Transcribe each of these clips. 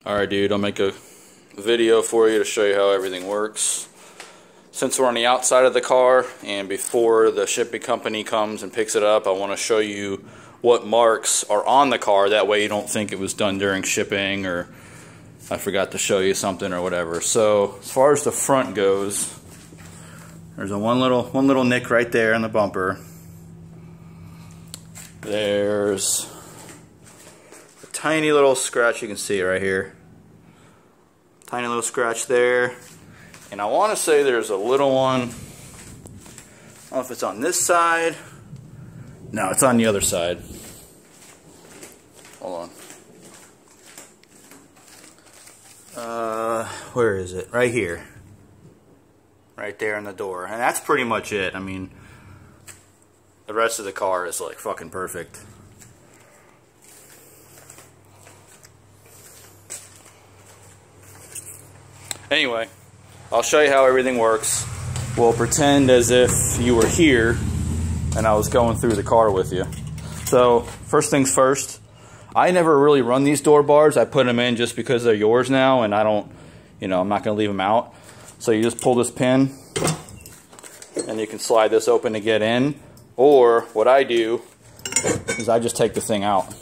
Alright dude, I'll make a video for you to show you how everything works. Since we're on the outside of the car and before the shipping company comes and picks it up, I want to show you what marks are on the car. That way you don't think it was done during shipping or I forgot to show you something or whatever. So as far as the front goes, there's one little nick right there in the bumper. There's a tiny little scratch, you can see it right here. Tiny little scratch there. And I want to say there's a little one. I don't know if it's on this side. No, it's on the other side. Hold on. Where is it? Right here. Right there in the door. And that's pretty much it. I mean, the rest of the car is like fucking perfect. Anyway, I'll show you how everything works. We'll pretend as if you were here and I was going through the car with you. So, first things first, I never really run these door bars. I put them in just because they're yours now and I don't, I'm not going to leave them out. So you just pull this pin and you can slide this open to get in. Or what I do is I just take the thing out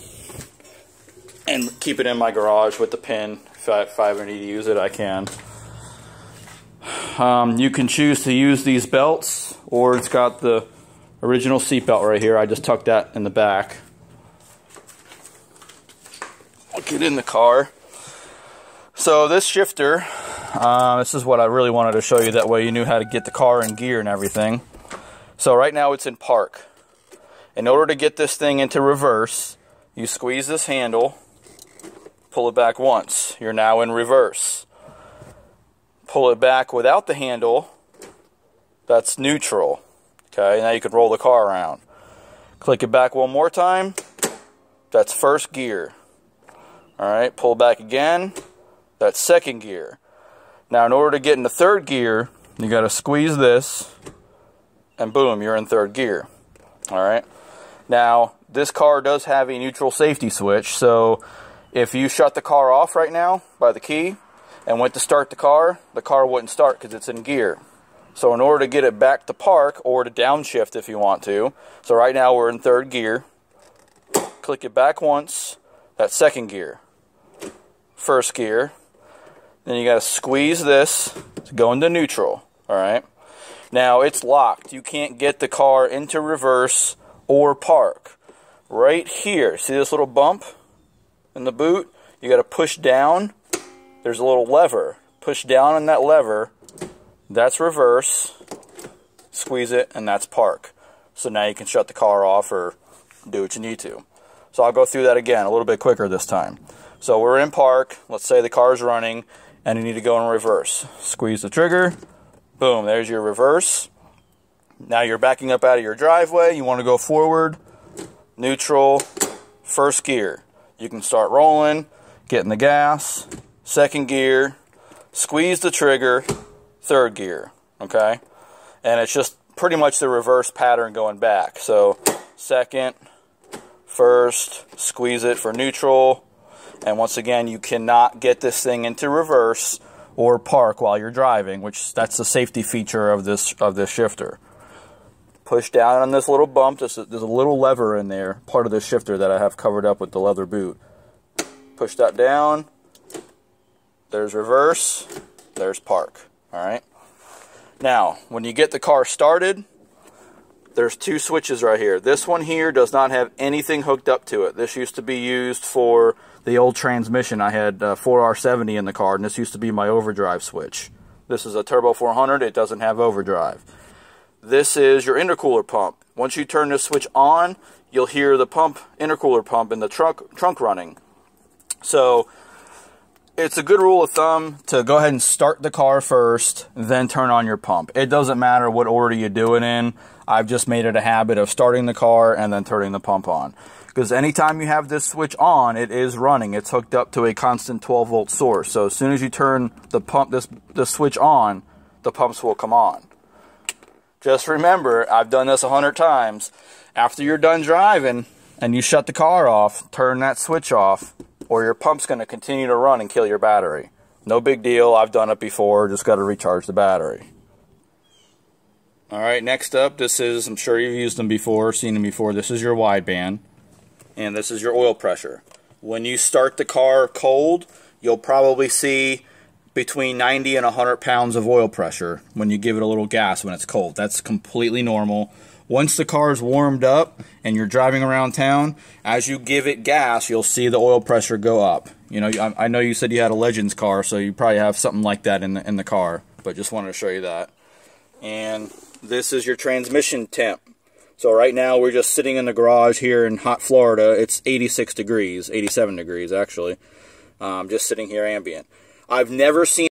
and keep it in my garage with the pin. If I ever need to use it, I can. You can choose to use these belts, or it's got the original seat belt right here. I just tucked that in the back. I'll get in the car. So this shifter, this is what I really wanted to show you. That way you knew how to get the car in gear and everything. So right now it's in park. In order to get this thing into reverse, you squeeze this handle, pull it back once. You're now in reverse. Pull it back without the handle, that's neutral. Okay, now you can roll the car around. Click it back one more time, that's first gear. Alright, pull back again, that's second gear. Now in order to get into third gear, you got to squeeze this, and boom, you're in third gear. Alright, now this car does have a neutral safety switch, so if you shut the car off right now by the key, and went to start the car wouldn't start because it's in gear. So in order to get it back to park, or to downshift if you want to, so right now we're in third gear, click it back once, that's second gear. First gear, then you got to squeeze this to go into neutral, alright? Now it's locked, you can't get the car into reverse or park. Right here, see this little bump in the boot? You got to push down. There's a little lever. Push down on that lever. That's reverse. Squeeze it, and that's park. So now you can shut the car off or do what you need to. So I'll go through that again a little bit quicker this time. So we're in park. Let's say the car's running, and you need to go in reverse. Squeeze the trigger. Boom, there's your reverse. Now you're backing up out of your driveway. You want to go forward. Neutral. First gear. You can start rolling. Get in the gas. Second gear, squeeze the trigger, third gear, okay? And it's just pretty much the reverse pattern going back. So second, first, squeeze it for neutral, and once again, you cannot get this thing into reverse or park while you're driving, which that's the safety feature of this shifter. Push down on this little bump. There's a little lever in there, part of the shifter that I have covered up with the leather boot. Push that down. There's reverse, there's park, alright? Now, when you get the car started, there's two switches right here. This one here does not have anything hooked up to it. This used to be used for the old transmission. I had 4R70 in the car, and this used to be my overdrive switch. This is a Turbo 400, it doesn't have overdrive. This is your intercooler pump. Once you turn this switch on, you'll hear the intercooler pump in the trunk running. So, it's a good rule of thumb to go ahead and start the car first, then turn on your pump. It doesn't matter what order you do it in. I've just made it a habit of starting the car and then turning the pump on. Because anytime you have this switch on, it is running. It's hooked up to a constant 12-volt source. So as soon as you turn the switch on, the pumps will come on. Just remember, I've done this 100 times. After you're done driving and you shut the car off, turn that switch off, or your pump's going to continue to run and kill your battery. No big deal. I've done it before. Just got to recharge the battery. Alright, next up, this is, I'm sure you've used them before, seen them before. This is your wideband, and this is your oil pressure. When you start the car cold, you'll probably see between 90 and 100 pounds of oil pressure when you give it a little gas when it's cold. That's completely normal. Once the car is warmed up and you're driving around town, as you give it gas, you'll see the oil pressure go up. You know, I know you said you had a Legends car, so you probably have something like that in the car, but just wanted to show you that. And this is your transmission temp. So right now we're just sitting in the garage here in hot Florida. It's 86 degrees, 87 degrees actually. Just sitting here ambient. I've never seen